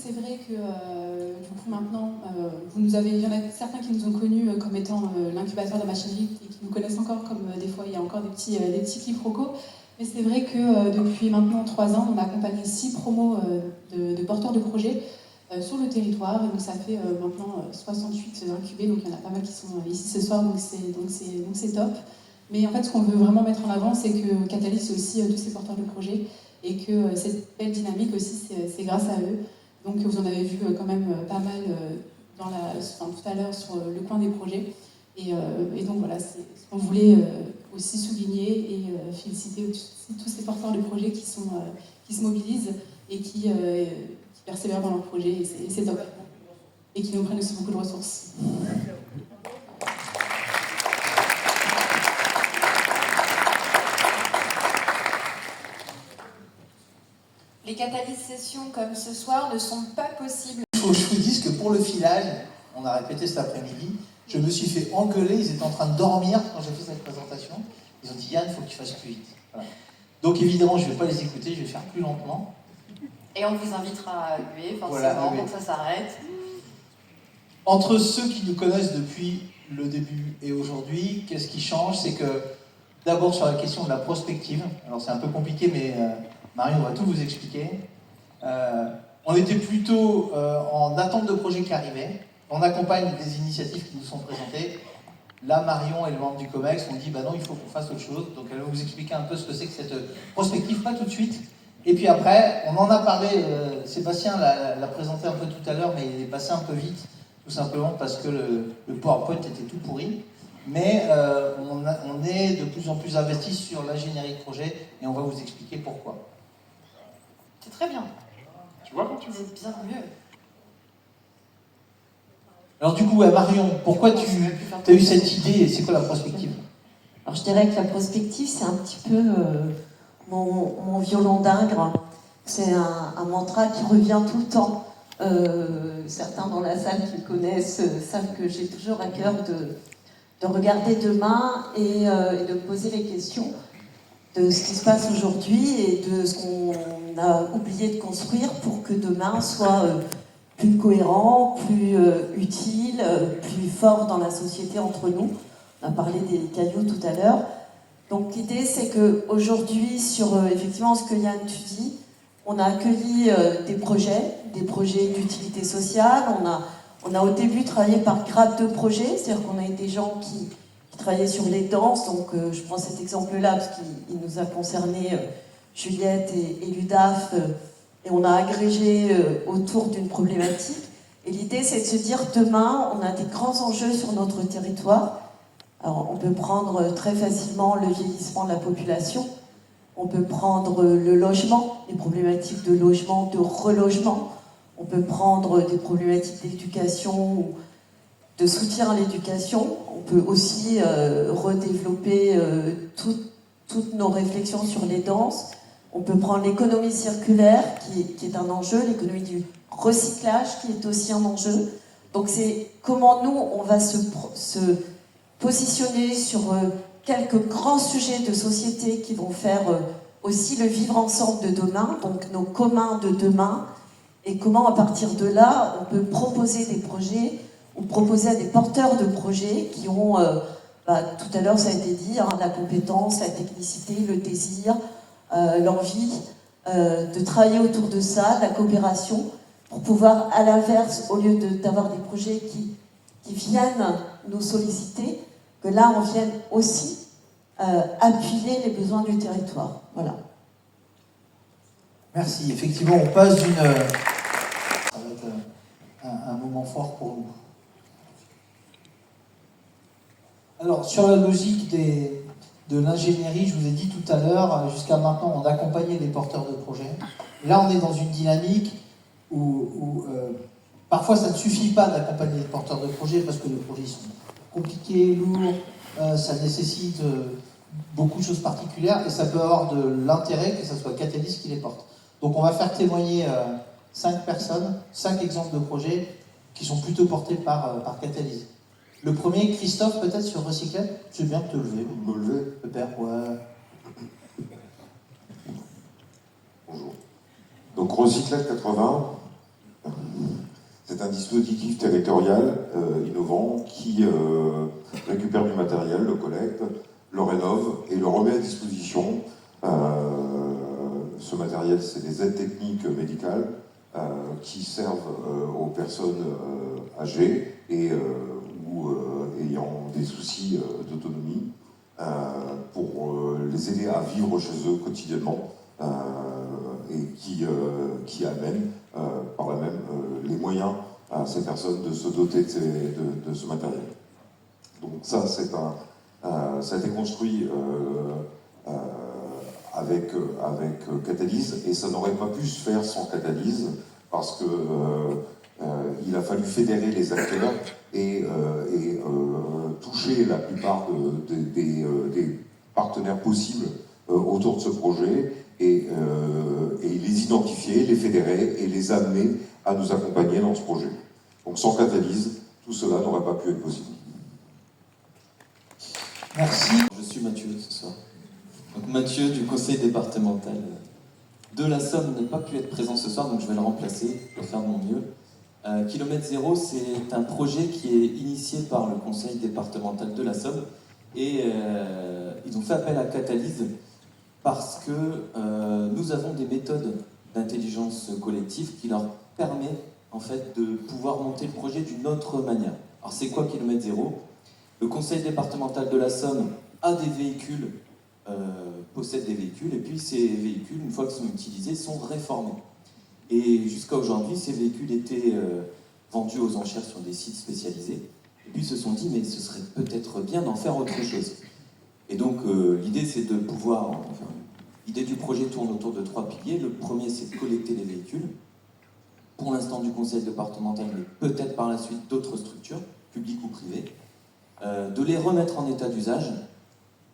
c'est vrai que du coup maintenant, il y en a certains qui nous ont connus comme étant l'incubateur de la machinerie et qui nous connaissent encore comme des fois il y a encore des petits quiproquos. Mais c'est vrai que depuis maintenant 3 ans, on a accompagné 6 promos de porteurs de projets sur le territoire. Et donc ça fait maintenant 68 incubés, donc il y en a pas mal qui sont ici ce soir, donc c'est top. Mais en fait, ce qu'on veut vraiment mettre en avant, c'est que Catalyst, c'est aussi tous ces porteurs de projets et que cette belle dynamique aussi, c'est grâce à eux. Donc vous en avez vu quand même pas mal tout à l'heure sur le coin des projets. Et donc voilà, c'est ce qu'on voulait aussi souligner et féliciter aussi tous ces porteurs de projets qui se mobilisent et qui persévèrent dans leurs projets. Et c'est top. Et qui nous prennent aussi beaucoup de ressources. Les Catalyst sessions comme ce soir ne sont pas possibles. Il faut que je vous dise que pour le filage, on a répété cet après-midi, je me suis fait engueuler, ils étaient en train de dormir quand j'ai fait cette présentation. Ils ont dit Yann, il faut que tu fasses plus vite. Voilà. Donc évidemment, je ne vais pas les écouter, je vais faire plus lentement. Et on vous invitera à huer, forcément, voilà, pour que ça s'arrête. Entre ceux qui nous connaissent depuis le début et aujourd'hui, qu'est-ce qui change? C'est que d'abord sur la question de la prospective, alors c'est un peu compliqué, mais Marion va tout vous expliquer. On était plutôt en attente de projets qui arrivaient. On accompagne des initiatives qui nous sont présentées. Là, Marion et le membre du COMEX ont dit bah non, il faut qu'on fasse autre chose. Donc elle va vous expliquer un peu ce que c'est que cette prospective, pas tout de suite. Et puis après, on en a parlé, Sébastien l'a présenté un peu tout à l'heure, mais il est passé un peu vite, tout simplement parce que le PowerPoint était tout pourri. Mais on est de plus en plus investi sur l'ingénierie de projet et on va vous expliquer pourquoi. C'est très bien. Tu vois quand tu veux bien mieux. Alors du coup, Marion, pourquoi tu as eu cette idée et c'est quoi la prospective? Alors je dirais que la prospective, c'est un petit peu mon violon d'Ingres. C'est un mantra qui revient tout le temps. Certains dans la salle qui me connaissent savent que j'ai toujours à cœur de regarder demain et de poser les questions de ce qui se passe aujourd'hui et de ce qu'on a oublié de construire pour que demain soit plus cohérent, plus utile, plus fort dans la société entre nous. On a parlé des cailloux tout à l'heure. Donc l'idée, c'est qu'aujourd'hui, sur effectivement ce que Yann tu dis, on a accueilli des projets d'utilité sociale. On a au début travaillé par grade de projet, c'est-à-dire qu'on a eu des gens qui travaillaient sur les danses. Donc je prends cet exemple-là parce qu'il nous a concerné, Juliette et l'UDAF, et on a agrégé autour d'une problématique. Et l'idée, c'est de se dire, demain, on a des grands enjeux sur notre territoire. Alors, on peut prendre très facilement le vieillissement de la population. On peut prendre le logement, les problématiques de logement, de relogement. On peut prendre des problématiques d'éducation ou de soutien à l'éducation. On peut aussi redévelopper toutes nos réflexions sur les danses. On peut prendre l'économie circulaire, qui est un enjeu, l'économie du recyclage, qui est aussi un enjeu. Donc c'est comment nous, on va se positionner sur quelques grands sujets de société qui vont faire aussi le vivre ensemble de demain, donc nos communs de demain, et comment à partir de là, on peut proposer des projets ou proposer à des porteurs de projets qui ont, tout à l'heure ça a été dit, la compétence, la technicité, le désir, l'envie de travailler autour de ça, la coopération, pour pouvoir, à l'inverse, au lieu d'avoir des projets qui viennent nous solliciter, que là, on vienne aussi appuyer les besoins du territoire. Voilà. Merci. Effectivement, on passe d'une... Ça va être un moment fort pour nous. Alors, sur la logique de l'ingénierie, je vous ai dit tout à l'heure, jusqu'à maintenant, on accompagnait les porteurs de projets. Là, on est dans une dynamique où parfois, ça ne suffit pas d'accompagner les porteurs de projets parce que les projets sont compliqués, lourds, ça nécessite beaucoup de choses particulières et ça peut avoir de l'intérêt que ce soit Catalyst qui les porte. Donc, on va faire témoigner 5 personnes, 5 exemples de projets qui sont plutôt portés par Catalyst. Le premier, Christophe, peut-être sur Recyclette. C'est bien de te lever. Me lever, pépère, ouais. Bonjour. Donc Recyclette 80, C'est un dispositif territorial innovant qui récupère du matériel, le collecte, le rénove et le remet à disposition. Ce matériel, c'est des aides techniques médicales qui servent aux personnes âgées et ou ayant des soucis d'autonomie pour les aider à vivre chez eux quotidiennement et qui amènent par là même les moyens à ces personnes de se doter de ce matériel. Donc ça, ça a été construit avec Catalyse, et ça n'aurait pas pu se faire sans Catalyse, parce que il a fallu fédérer les acteurs et toucher la plupart des partenaires possibles autour de ce projet, et les identifier, les fédérer et les amener à nous accompagner dans ce projet. Donc sans Catalyse, tout cela n'aurait pas pu être possible. Merci. Je suis Mathieu ce soir. Donc Mathieu du conseil départemental de la Somme n'a pas pu être présent ce soir, donc je vais le remplacer pour faire de mon mieux. Kilomètre Zéro, c'est un projet qui est initié par le conseil départemental de la Somme, et ils ont fait appel à Catalyse parce que nous avons des méthodes d'intelligence collective qui leur permettent en fait de pouvoir monter le projet d'une autre manière. Alors c'est quoi Kilomètre Zéro ? Le conseil départemental de la Somme a des véhicules, possède des véhicules, et puis ces véhicules, une fois qu'ils sont utilisés, sont réformés. Et jusqu'à aujourd'hui, ces véhicules étaient vendus aux enchères sur des sites spécialisés, et puis ils se sont dit, mais ce serait peut-être bien d'en faire autre chose. Et donc l'idée, c'est de pouvoir... Enfin, l'idée du projet tourne autour de 3 piliers. Le premier, c'est de collecter les véhicules, pour l'instant du conseil départemental, mais peut-être par la suite d'autres structures, publiques ou privées, de les remettre en état d'usage,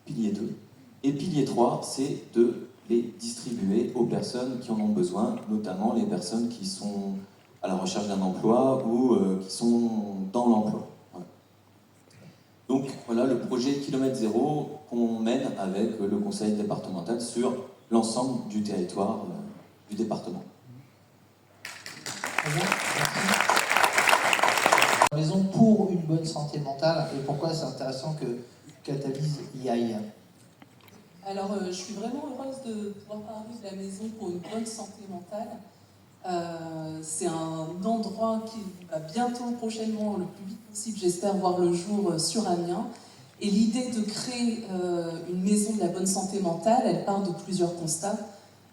pilier 2. Et pilier 3, c'est de les distribuer aux personnes qui en ont besoin, notamment les personnes qui sont à la recherche d'un emploi ou qui sont dans l'emploi. Voilà. Donc voilà le projet Kilomètre Zéro qu'on mène avec le conseil départemental sur l'ensemble du territoire du département. Très bien, merci. Maison pour une bonne santé mentale, et pourquoi c'est intéressant que Catalyse y aille? Alors, je suis vraiment heureuse de pouvoir parler de la maison pour une bonne santé mentale. C'est un endroit qui va bientôt, prochainement, le plus vite possible, j'espère, voir le jour sur Amiens. Et l'idée de créer une maison de la bonne santé mentale, elle part de plusieurs constats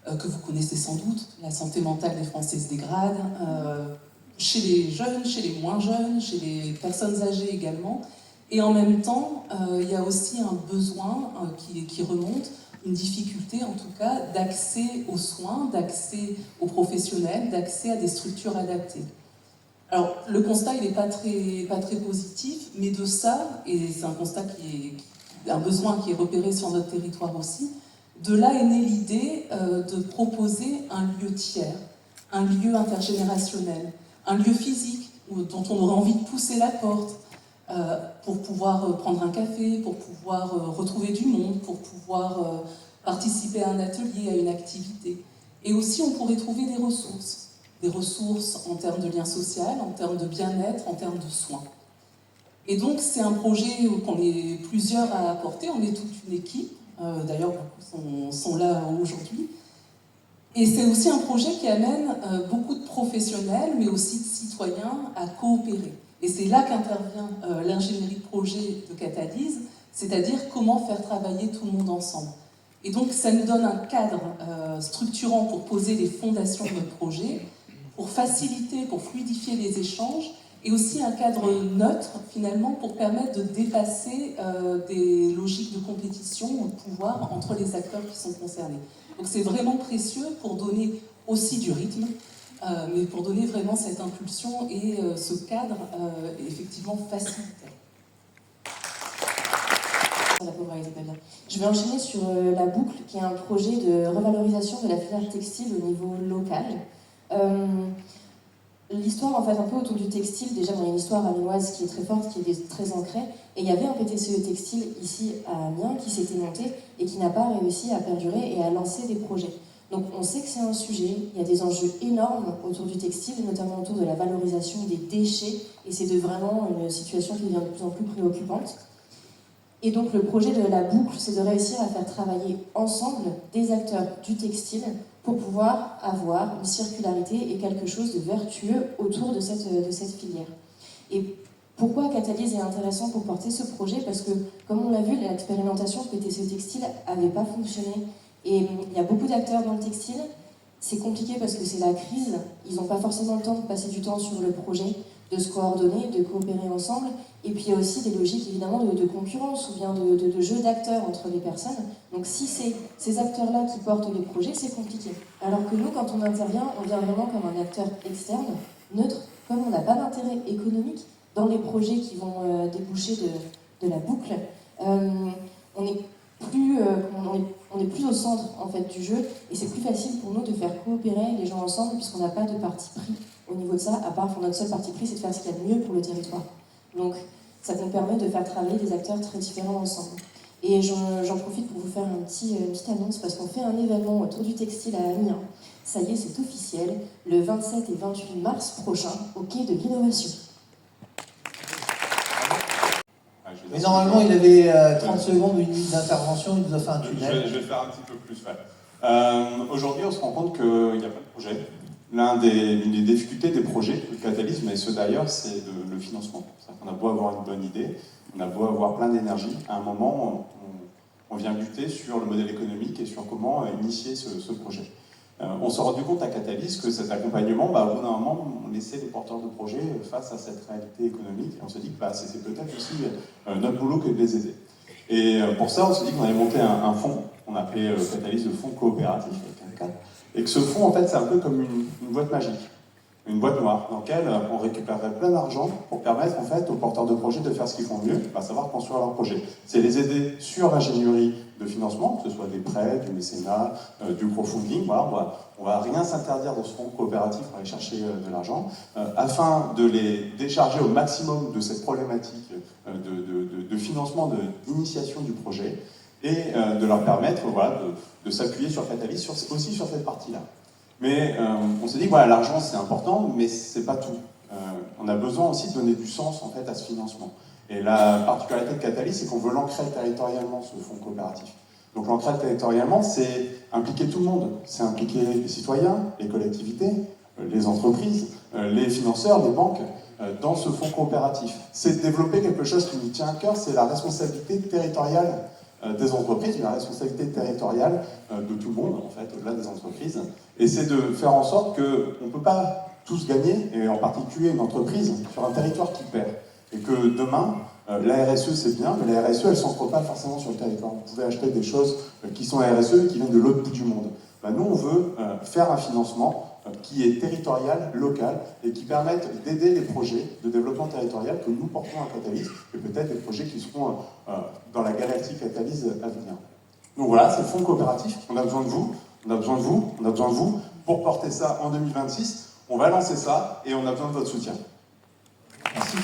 que vous connaissez sans doute. La santé mentale des Français se dégrade, chez les jeunes, chez les moins jeunes, chez les personnes âgées également. Et en même temps, il y a aussi un besoin qui remonte, une difficulté en tout cas, d'accès aux soins, d'accès aux professionnels, d'accès à des structures adaptées. Alors, le constat, il n'est pas très positif, mais de ça, et c'est un constat un besoin qui est repéré sur notre territoire aussi, de là est née l'idée de proposer un lieu tiers, un lieu intergénérationnel, un lieu physique dont on aurait envie de pousser la porte pour pouvoir prendre un café, pour pouvoir retrouver du monde, pour pouvoir participer à un atelier, à une activité. Et aussi, on pourrait trouver des ressources en termes de lien social, en termes de bien-être, en termes de soins. Et donc, c'est un projet qu'on est plusieurs à apporter, on est toute une équipe, d'ailleurs, beaucoup sont là aujourd'hui. Et c'est aussi un projet qui amène beaucoup de professionnels, mais aussi de citoyens à coopérer. Et c'est là qu'intervient l'ingénierie de projet de Catalyse, c'est-à-dire comment faire travailler tout le monde ensemble. Et donc ça nous donne un cadre structurant pour poser les fondations de notre projet, pour faciliter, pour fluidifier les échanges, et aussi un cadre neutre finalement pour permettre de dépasser des logiques de compétition ou de pouvoir entre les acteurs qui sont concernés. Donc c'est vraiment précieux pour donner aussi du rythme, mais pour donner vraiment cette impulsion et ce cadre effectivement facilitateur. Je vais enchaîner sur la boucle, qui est un projet de revalorisation de la filière textile au niveau local. L'histoire, en fait, un peu autour du textile, déjà, il y a une histoire amiénoise qui est très forte, qui est très ancrée, et il y avait un PTCE textile ici à Amiens qui s'était monté et qui n'a pas réussi à perdurer et à lancer des projets. Donc on sait que c'est un sujet, il y a des enjeux énormes autour du textile, notamment autour de la valorisation des déchets, et c'est vraiment une situation qui devient de plus en plus préoccupante. Et donc le projet de la boucle, c'est de réussir à faire travailler ensemble des acteurs du textile pour pouvoir avoir une circularité et quelque chose de vertueux autour de cette filière. Et pourquoi Catalyse est intéressant pour porter ce projet? Parce que, comme on l'a vu, l'expérimentation PTC Textile n'avait pas fonctionné. Et il y a beaucoup d'acteurs dans le textile. C'est compliqué parce que c'est la crise. Ils n'ont pas forcément le temps de passer du temps sur le projet, de se coordonner, de coopérer ensemble. Et puis il y a aussi des logiques évidemment de concurrence ou bien de jeu d'acteurs entre les personnes. Donc si c'est ces acteurs-là qui portent les projets, c'est compliqué. Alors que nous, quand on intervient, on vient vraiment comme un acteur externe, neutre, comme on n'a pas d'intérêt économique dans les projets qui vont déboucher de la boucle. On est plus au centre en fait du jeu et c'est plus facile pour nous de faire coopérer les gens ensemble puisqu'on n'a pas de parti pris au niveau de ça, à part notre seul parti pris c'est de faire ce qu'il y a de mieux pour le territoire. Donc ça nous permet de faire travailler des acteurs très différents ensemble. Et j'en profite pour vous faire une petite annonce parce qu'on fait un événement autour du textile à Amiens. Ça y est, c'est officiel, le 27 et 28 mars prochain au Quai de l'Innovation. Mais normalement, il avait 30 secondes ou une minute d'intervention, il nous a fait un tunnel. Je vais faire un petit peu plus, ouais. Aujourd'hui, on se rend compte qu'il y a plein de projets. L'une des difficultés des projets de Catalyse, mais ceux d'ailleurs, c'est le financement. On a beau avoir une bonne idée, on a beau avoir plein d'énergie, à un moment, on vient buter sur le modèle économique et sur comment initier ce projet. On s'est rendu compte à Catalyse que cet accompagnement, au bout d'un moment, on laissait les porteurs de projets face à cette réalité économique et on s'est dit que c'était peut-être aussi notre boulot que de les aider. Et pour ça, on s'est dit qu'on allait monter un fonds, on a appelé Catalyse le fonds coopératif, avec un cadre, et que ce fonds, en fait, c'est un peu comme une boîte magique, une boîte noire, dans laquelle on récupérerait plein d'argent pour permettre en fait aux porteurs de projets de faire ce qu'ils font mieux, à savoir construire leur projet. C'est les aider sur l'ingénierie de financement, que ce soit des prêts, du mécénat, du crowdfunding. Voilà, on va rien s'interdire dans ce fonds coopératif pour aller chercher de l'argent, afin de les décharger au maximum de cette problématique de financement, d'initiation du projet, et de leur permettre de s'appuyer sur Catalyse aussi sur cette partie-là. Mais on s'est dit que l'argent c'est important, mais c'est pas tout. On a besoin aussi de donner du sens en fait à ce financement. Et la particularité de Catalyse, c'est qu'on veut l'ancrer territorialement, ce fonds coopératif. Donc l'ancrer territorialement, c'est impliquer tout le monde. C'est impliquer les citoyens, les collectivités, les entreprises, les financeurs, les banques, dans ce fonds coopératif. C'est développer quelque chose qui nous tient à cœur, c'est la responsabilité territoriale des entreprises, mais la responsabilité territoriale de tout le monde, en fait, au-delà des entreprises. Et c'est de faire en sorte qu'on ne peut pas tous gagner, et en particulier une entreprise, sur un territoire qui perd. Et que demain, la RSE c'est bien, mais la RSE elle ne s'ancre pas forcément sur le territoire. Vous pouvez acheter des choses qui sont RSE et qui viennent de l'autre bout du monde. Nous, on veut faire un financement qui est territorial, local, et qui permette d'aider les projets de développement territorial que nous portons à Catalyse, et peut-être des projets qui seront dans la galaxie Catalyse à venir. Donc voilà, c'est le fonds coopératif, on a besoin de vous, on a besoin de vous, on a besoin de vous pour porter ça en 2026. On va lancer ça et on a besoin de votre soutien. Merci.